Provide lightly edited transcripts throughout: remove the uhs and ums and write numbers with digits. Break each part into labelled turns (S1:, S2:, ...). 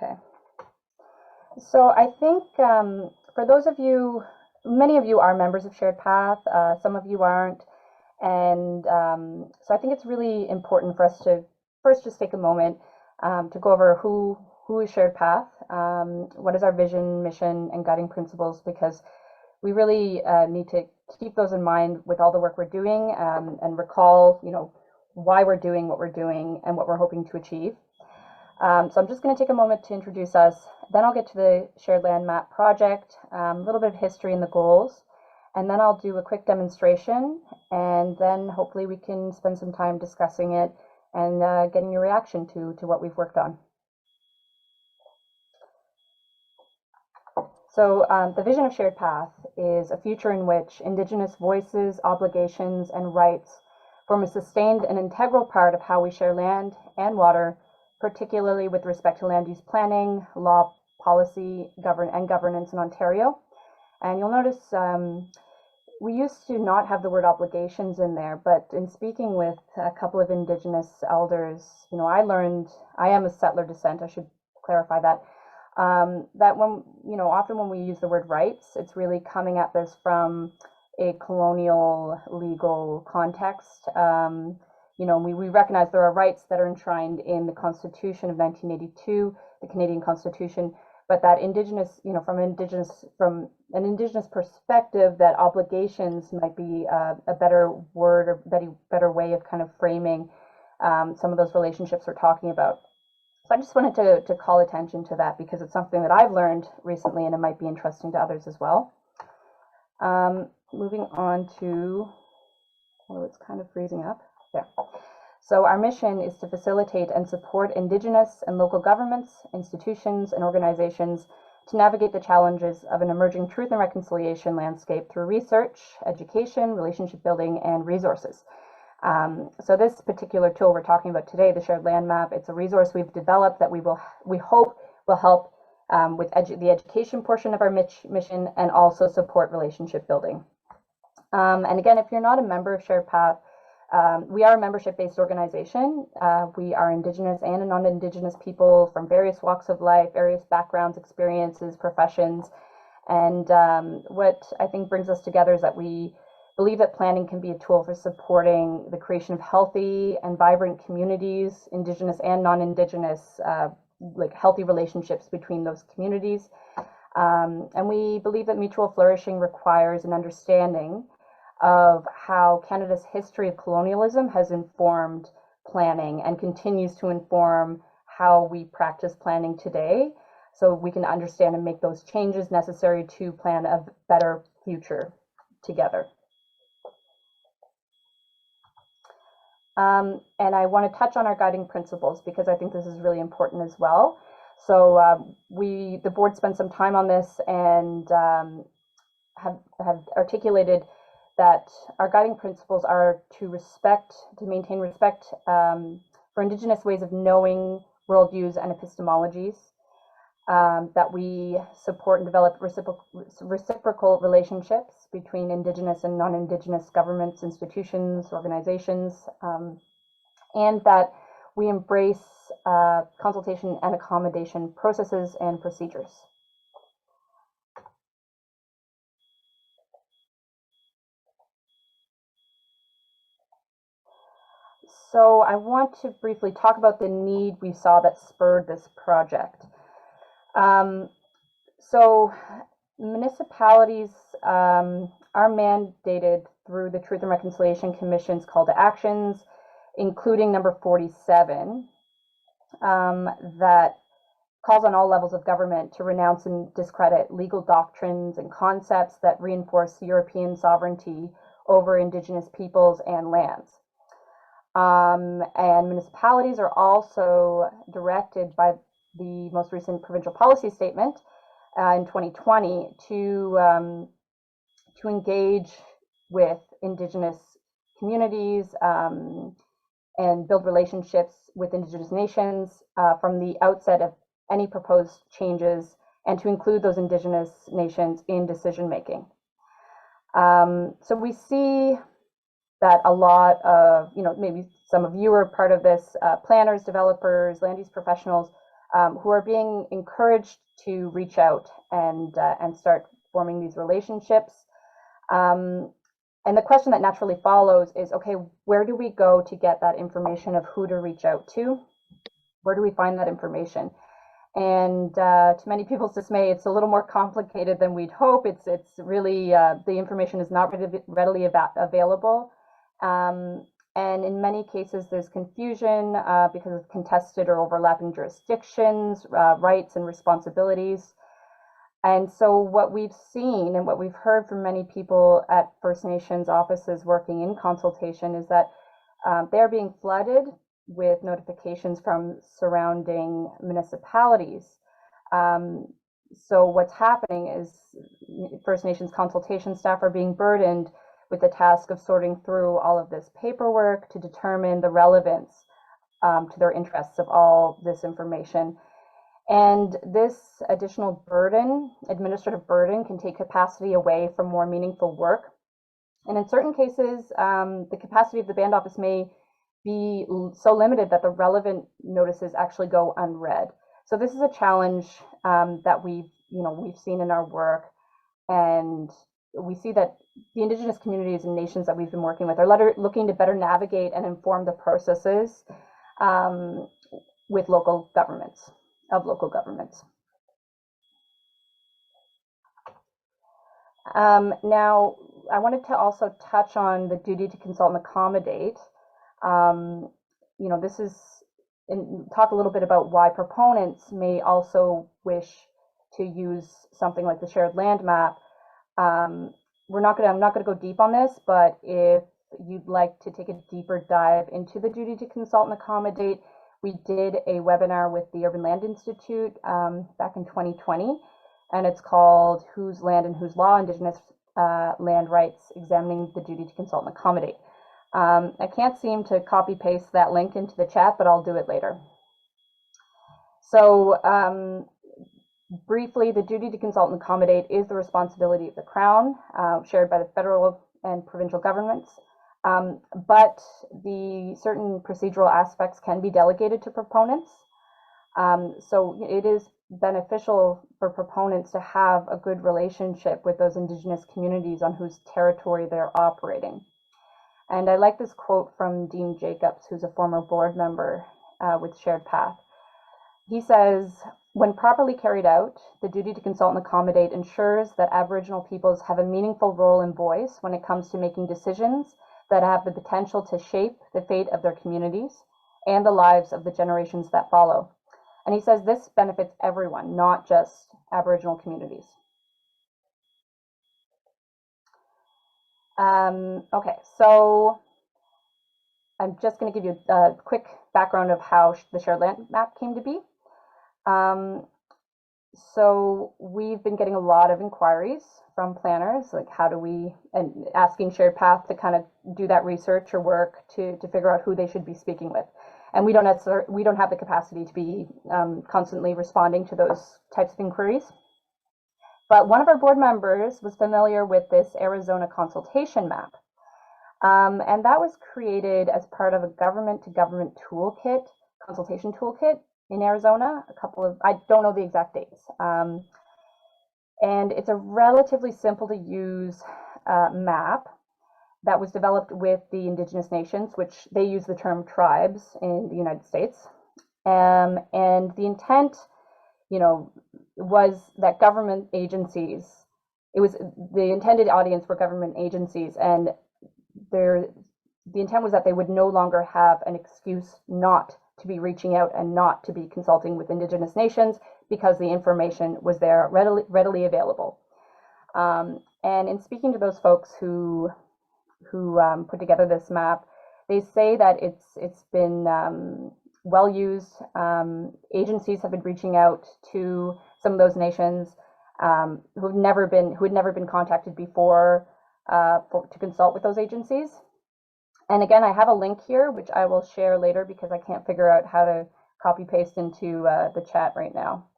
S1: Okay. So I think for those of you, many of you are members of Shared Path, some of you aren't. And so I think it's really important for us to first just take a moment to go over who is Shared Path, what is our vision, mission, and guiding principles, because we really need to keep those in mind with all the work we're doing, and recall, why we're doing what we're doing and what we're hoping to achieve. So I'm just going to take a moment to introduce us, then I'll get to the Shared Land Map project, a little bit of history and the goals, and then I'll do a quick demonstration, and then hopefully we can spend some time discussing it and getting your reaction to what we've worked on. So the vision of Shared Path is a future in which Indigenous voices, obligations, and rights form a sustained and integral part of how we share land and water, particularly with respect to land use planning, law, policy, and governance in Ontario. And you'll notice we used to not have the word obligations in there, but in speaking with a couple of Indigenous elders, I learned, I am a settler descent, I should clarify that, that when, often when we use the word rights, it's really coming at this from a colonial legal context. We recognize there are rights that are enshrined in the Constitution of 1982, the Canadian Constitution, but that Indigenous, from an Indigenous perspective, that obligations might be a better word or better way of kind of framing some of those relationships we're talking about. So I just wanted to call attention to that because it's something that I've learned recently and it might be interesting to others as well. Moving on to, it's kind of freezing up. Yeah. So our mission is to facilitate and support Indigenous and local governments, institutions, and organizations to navigate the challenges of an emerging truth and reconciliation landscape through research, education, relationship building, and resources. So this particular tool we're talking about today, the Shared Land Map, it's a resource we've developed that we hope will help with the education portion of our mission and also support relationship building. And again, if you're not a member of Shared Path, we are a membership-based organization. We are Indigenous and non-Indigenous people from various walks of life, various backgrounds, experiences, professions. And what I think brings us together is that we believe that planning can be a tool for supporting the creation of healthy and vibrant communities, Indigenous and non-Indigenous, like healthy relationships between those communities. And we believe that mutual flourishing requires an understanding of how Canada's history of colonialism has informed planning and continues to inform how we practice planning today, so we can understand and make those changes necessary to plan a better future together. And I want to touch on our guiding principles because I think this is really important as well. So the board spent some time on this and have articulated that our guiding principles are to maintain respect for Indigenous ways of knowing, worldviews, and epistemologies, that we support and develop reciprocal relationships between Indigenous and non-Indigenous governments, institutions, organizations, and that we embrace consultation and accommodation processes and procedures. So I want to briefly talk about the need we saw that spurred this project. So municipalities are mandated through the Truth and Reconciliation Commission's call to actions, including number 47, that calls on all levels of government to renounce and discredit legal doctrines and concepts that reinforce European sovereignty over Indigenous peoples and lands. And municipalities are also directed by the most recent provincial policy statement in 2020 to engage with Indigenous communities and build relationships with Indigenous nations from the outset of any proposed changes, and to include those Indigenous nations in decision making. So we see that a lot of, maybe some of you are part of this, planners, developers, land use professionals who are being encouraged to reach out and start forming these relationships. And the question that naturally follows is, okay, where do we go to get that information of who to reach out to? Where do we find that information? And to many people's dismay, it's a little more complicated than we'd hope. It's really, the information is not readily available. And in many cases, there's confusion because of contested or overlapping jurisdictions, rights and responsibilities. And so what we've seen and what we've heard from many people at First Nations offices working in consultation is that they're being flooded with notifications from surrounding municipalities. So what's happening is First Nations consultation staff are being burdened with the task of sorting through all of this paperwork to determine the relevance to their interests of all this information. And this additional burden, administrative burden, can take capacity away from more meaningful work. And in certain cases, the capacity of the band office may be so limited that the relevant notices actually go unread. So this is a challenge that we've seen in our work, and we see that the Indigenous communities and nations that we've been working with are looking to better navigate and inform the processes with local governments. Now, I wanted to also touch on the duty to consult and accommodate. This is, and talk a little bit about why proponents may also wish to use something like the shared land map. I'm not going to go deep on this, but if you'd like to take a deeper dive into the duty to consult and accommodate, we did a webinar with the Urban Land Institute back in 2020, and it's called Whose Land and Whose Law? Indigenous Land Rights, Examining the Duty to Consult and Accommodate. I can't seem to copy paste that link into the chat, but I'll do it later. So briefly, the duty to consult and accommodate is the responsibility of the Crown, shared by the federal and provincial governments. But the certain procedural aspects can be delegated to proponents. So it is beneficial for proponents to have a good relationship with those Indigenous communities on whose territory they're operating. And I like this quote from Dean Jacobs, who's a former board member with Shared Path. He says, "When properly carried out, the duty to consult and accommodate ensures that Aboriginal peoples have a meaningful role and voice when it comes to making decisions that have the potential to shape the fate of their communities and the lives of the generations that follow." And he says this benefits everyone, not just Aboriginal communities. Okay, so I'm just going to give you a quick background of how the shared land map came to be. So we've been getting a lot of inquiries from planners, like and asking Shared Path to kind of do that research or work to figure out who they should be speaking with. And we don't have the capacity to be constantly responding to those types of inquiries. But one of our board members was familiar with this Arizona consultation map. And that was created as part of a government-to-government toolkit, consultation toolkit in Arizona, I don't know the exact dates. And it's a relatively simple to use map that was developed with the Indigenous Nations, which they use the term tribes in the United States. And the intent, was that government agencies, the intended audience were government agencies, and the intent was that they would no longer have an excuse not to be reaching out and not to be consulting with Indigenous nations because the information was there readily available. And in speaking to those folks who put together this map, they say that it's been well used. Agencies have been reaching out to some of those nations who had never been contacted before to consult with those agencies. And again, I have a link here, which I will share later because I can't figure out how to copy paste into the chat right now.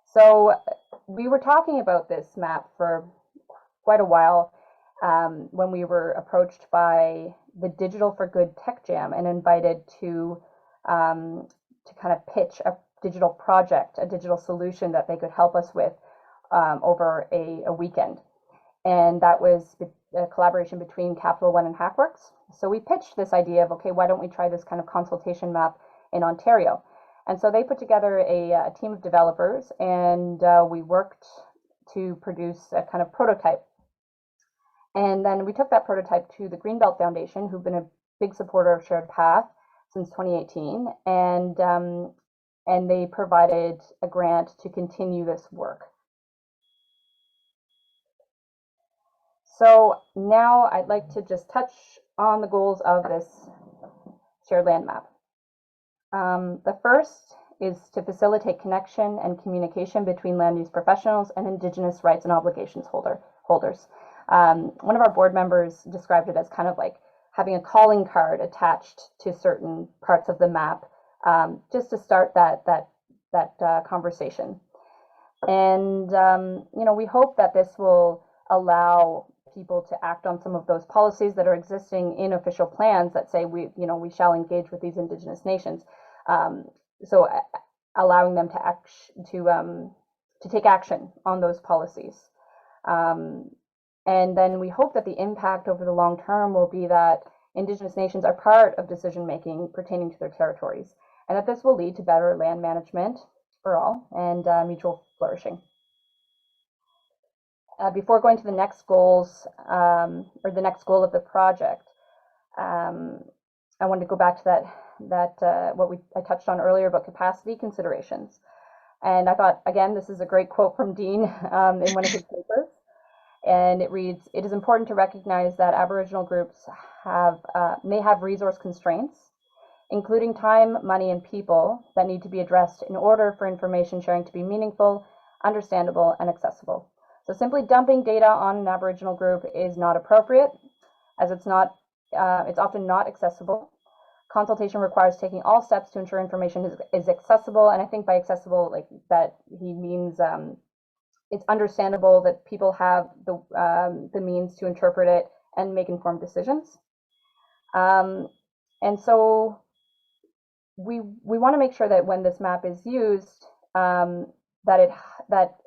S1: So we were talking about this map for quite a while when we were approached by the Digital for Good Tech Jam and invited to to kind of pitch a digital project, a digital solution that they could help us with over a weekend. And that was a collaboration between Capital One and Hackworks. So we pitched this idea of, okay, why don't we try this kind of consultation map in Ontario? And so they put together a team of developers, and we worked to produce a kind of prototype. And then we took that prototype to the Greenbelt Foundation, who've been a big supporter of Shared Path since 2018, and they provided a grant to continue this work. So now I'd like to just touch on the goals of this shared land map. The first is to facilitate connection and communication between land use professionals and Indigenous rights and obligations holders. One of our board members described it as kind of like having a calling card attached to certain parts of the map, just to start that conversation. And we hope that this will allow people to act on some of those policies that are existing in official plans that say we shall engage with these Indigenous nations. So allowing them to take action on those policies. And then we hope that the impact over the long term will be that Indigenous nations are part of decision making pertaining to their territories, and that this will lead to better land management for all and mutual flourishing. Before going to the next goals, or the next goal of the project, I wanted to go back to what I touched on earlier about capacity considerations. And I thought, again, this is a great quote from Dean in one of his papers. And it reads, "It is important to recognize that Aboriginal groups may have resource constraints, including time, money, and people, that need to be addressed in order for information sharing to be meaningful, understandable, and accessible. So simply dumping data on an Aboriginal group is not appropriate, as it's often not accessible. Consultation requires taking all steps to ensure information is accessible," and I think by accessible, like that he means it's understandable, that people have the means to interpret it and make informed decisions. And so we want to make sure that when this map is used, that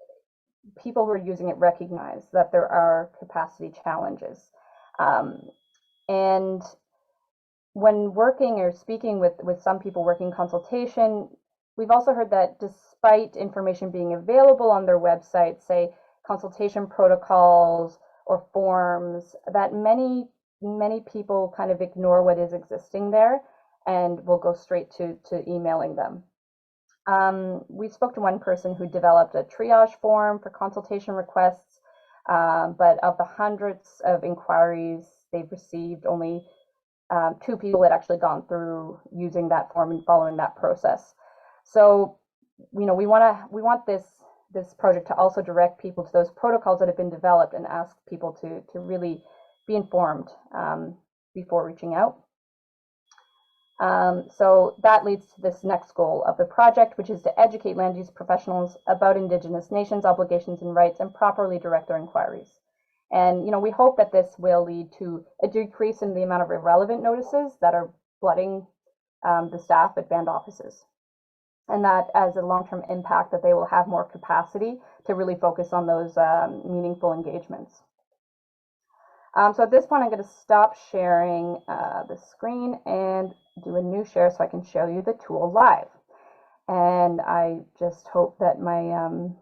S1: people who are using it recognize that there are capacity challenges. And when working or speaking with some people working consultation, we've also heard that despite information being available on their website, say consultation protocols or forms, that many people kind of ignore what is existing there and will go straight to emailing them. We spoke to one person who developed a triage form for consultation requests, but of the hundreds of inquiries they've received, only 2 people had actually gone through using that form and following that process. So, we want this project to also direct people to those protocols that have been developed and ask people to really be informed before reaching out. So that leads to this next goal of the project, which is to educate land use professionals about Indigenous nations, obligations, and rights, and properly direct their inquiries. And we hope that this will lead to a decrease in the amount of irrelevant notices that are flooding the staff at band offices, and that as a long-term impact that they will have more capacity to really focus on those meaningful engagements. So at this point, I'm going to stop sharing the screen and do a new share so I can show you the tool live. And I just hope that my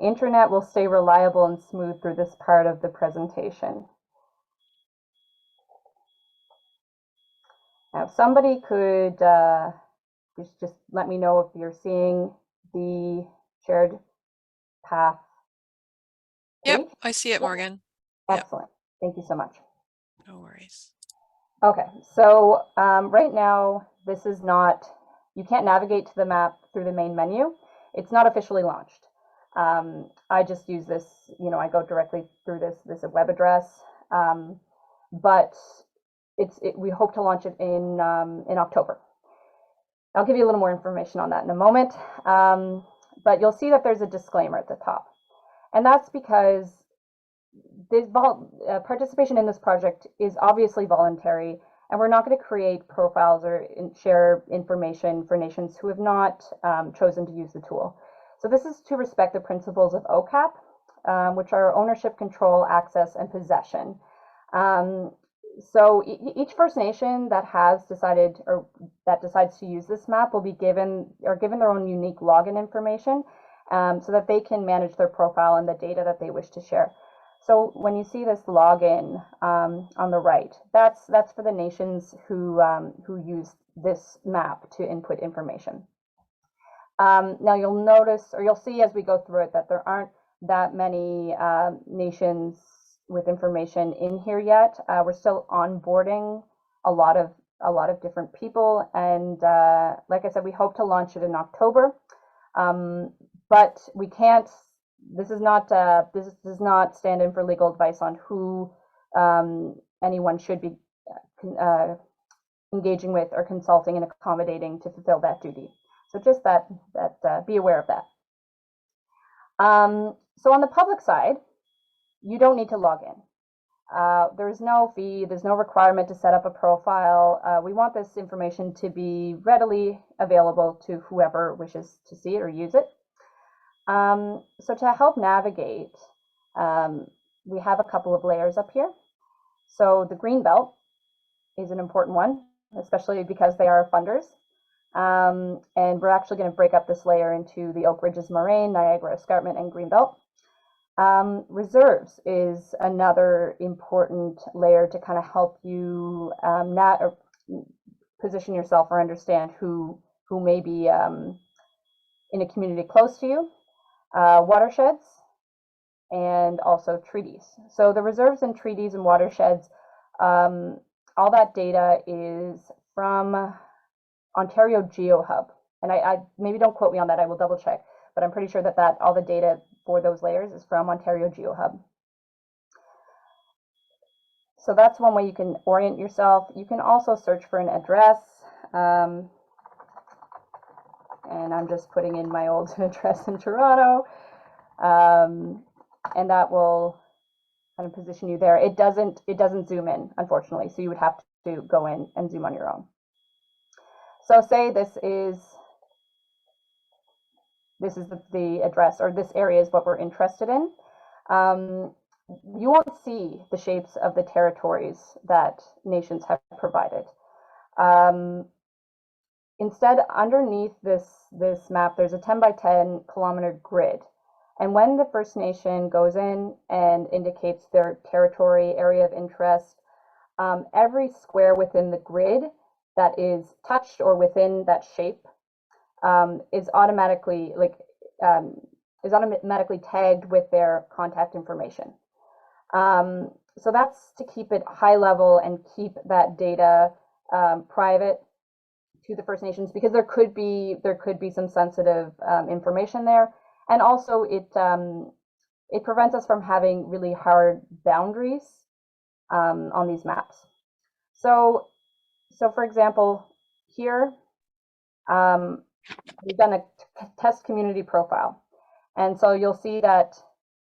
S1: internet will stay reliable and smooth through this part of the presentation. Now, if somebody could just let me know if you're seeing the shared path page.
S2: Yep, I see it, Morgan.
S1: Excellent. Yep. Thank you so much.
S2: No worries.
S1: Okay, so right now, this is not, you can't navigate to the map through the main menu. It's not officially launched. I just use this, I go directly through this web address, but we hope to launch it in October. I'll give you a little more information on that in a moment, but you'll see that there's a disclaimer at the top, and that's because participation in this project is obviously voluntary, And we're not going to create profiles or share information for nations who have not chosen to use the tool. So this is to respect the principles of OCAP, which are ownership, control, access, and possession. So each First Nation that has decided or that decides to use this map will be given their own unique login information so that they can manage their profile and the data that they wish to share. So when you see this login on the right, that's for the nations who use this map to input information. Now you'll notice, or you'll see as we go through it, that there aren't that many nations with information in here yet. We're still onboarding a lot of different people, and like I said, we hope to launch it in October. But we can't. This does not stand in for legal advice on who anyone should be engaging with or consulting and accommodating to fulfill that duty. So just that be aware of that. So on the public side, you don't need to log in. There's no fee, there's no requirement to set up a profile. We want this information to be readily available to whoever wishes to see it or use it. So to help navigate, we have a couple of layers up here. So the green belt is an important one, especially because they are funders. And we're actually going to break up this layer into the Oak Ridges Moraine, Niagara Escarpment, and Green Belt. Reserves is another important layer to kind of help you position yourself or understand who may be in a community close to you. Watersheds, and also treaties. So the reserves and treaties and watersheds, all that data is from Ontario GeoHub. And I maybe don't quote me on that, I will double check, but I'm pretty sure that all the data for those layers is from Ontario GeoHub. So that's one way you can orient yourself. You can also search for an address. And I'm just putting in my old address in Toronto, and that will kind of position you there. It doesn't zoom in, unfortunately, so you would have to go in and zoom on your own. So say this is the address, or this area is what we're interested in. You won't see the shapes of the territories that nations have provided. Instead, underneath this map, there's a 10 by 10 kilometer grid. And when the First Nation goes in and indicates their territory, area of interest, every square within the grid that is touched or within that shape is automatically tagged with their contact information. So that's to keep it high level and keep that data private to the First Nations, because there could be some sensitive information there, and also it prevents us from having really hard boundaries on these maps. So for example, here we've done a test community profile, and so you'll see that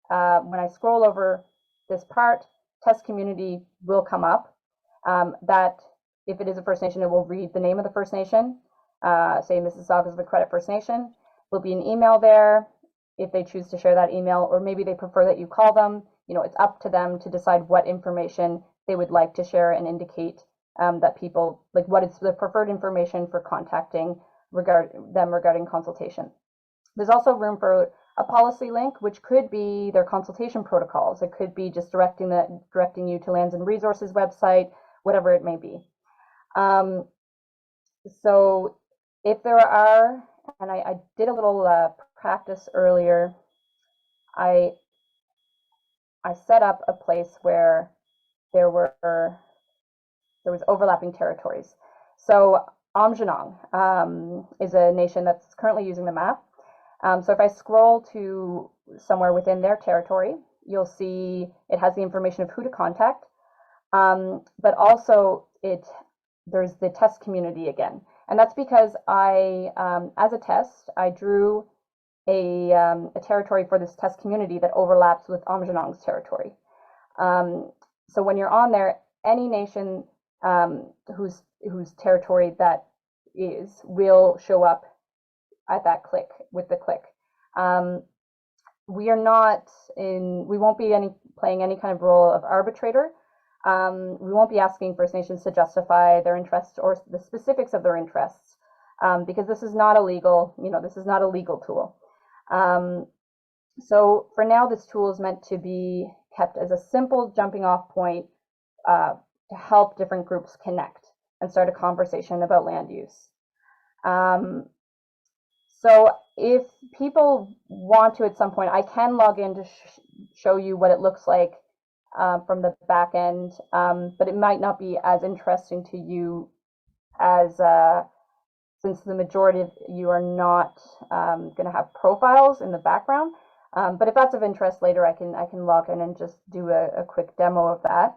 S1: when I scroll over this part, test community will come up. That if it is a First Nation, it will read the name of the First Nation. Say Mississaugas of the Credit First Nation. There'll be an email there if they choose to share that email, or maybe they prefer that you call them. You know, it's up to them to decide what information they would like to share and indicate that people, like, what is the preferred information for contacting regarding consultation. There's also room for a policy link, which could be their consultation protocols. It could be just directing you to Lands and Resources website, whatever it may be. So if there are, and I did a little practice earlier, I set up a place where there was overlapping territories. So Aamjiwnaang is a nation that's currently using the map. So if I scroll to somewhere within their territory, you'll see it has the information of who to contact, but also there's the test community again. And that's because as a test, I drew a territory for this test community that overlaps with Aamjiwnaang's territory. So when you're on there, any nation whose territory that is will show up at that click with the click. We won't be playing any kind of role of arbitrator. We won't be asking First Nations to justify their interests or the specifics of their interests, because this is not a legal tool. So for now, this tool is meant to be kept as a simple jumping off point to help different groups connect and start a conversation about land use. So if people want to at some point, I can log in to show you what it looks like from the back end, but it might not be as interesting to you as since the majority of you are not going to have profiles in the background. But if that's of interest later, I can log in and just do a quick demo of that.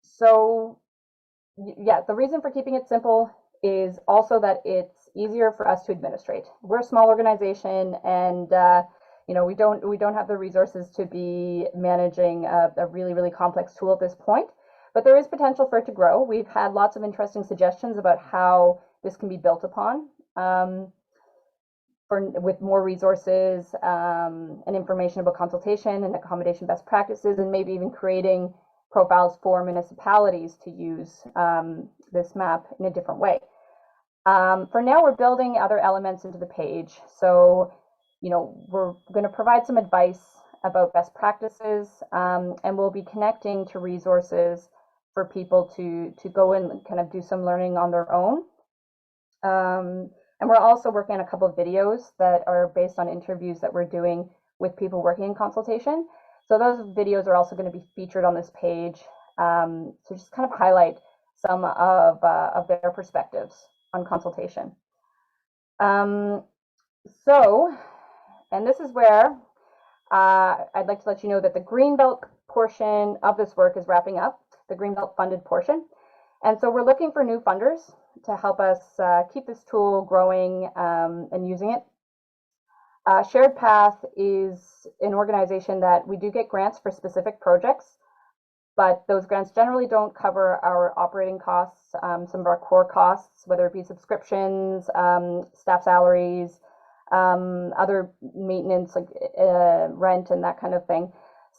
S1: So yeah, the reason for keeping it simple is also that it's easier for us to administrate. We're a small organization, and we don't have the resources to be managing a really complex tool at this point. But there is potential for it to grow. We've had lots of interesting suggestions about how this can be built upon with more resources and information about consultation and accommodation best practices, and maybe even creating profiles for municipalities to use this map in a different way. For now, we're building other elements into the page. So, we're going to provide some advice about best practices, and we'll be connecting to resources for people to go and kind of do some learning on their own. And we're also working on a couple of videos that are based on interviews that we're doing with people working in consultation. So those videos are also going to be featured on this page to just kind of highlight some of their perspectives on consultation. And this is where I'd like to let you know that the Greenbelt portion of this work is wrapping up, the Greenbelt funded portion. And so we're looking for new funders to help us keep this tool growing and using it. Shared Path is an organization that we do get grants for specific projects, but those grants generally don't cover our operating costs, some of our core costs, whether it be subscriptions, staff salaries, other maintenance like rent and that kind of thing.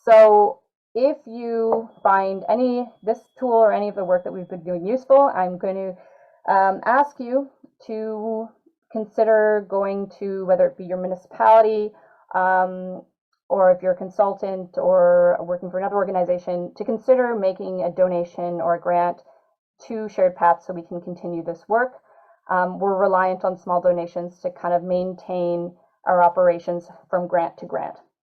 S1: So if you find this tool or any of the work that we've been doing useful, I'm going to ask you to consider going to, whether it be your municipality or if you're a consultant or working for another organization, to consider making a donation or a grant to Shared Path so we can continue this work. We're reliant on small donations to kind of maintain our operations from grant to grant.